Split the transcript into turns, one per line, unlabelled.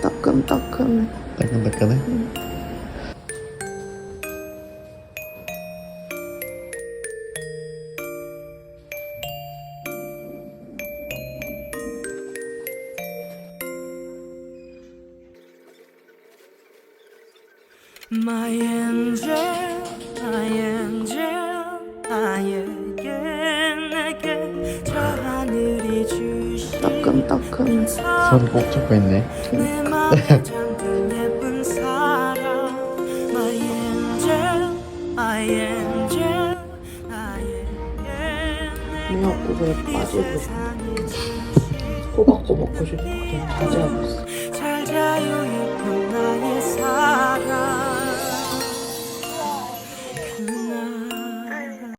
따끈따끈해.
따끈따끈해?
My angel, my angel, 나에게 내게 저 하늘이 주신
따끈따끈해.
손 꼭 잡고 있네.
내 맘에 잠든 예쁜 사람. My angel, my angel, 나에게
미역국에 빠지고 싶어. 꼬박꼬박 먹고 싶어. 그냥 자제하고 있어.
잘 자요 예쁜 나의 사랑.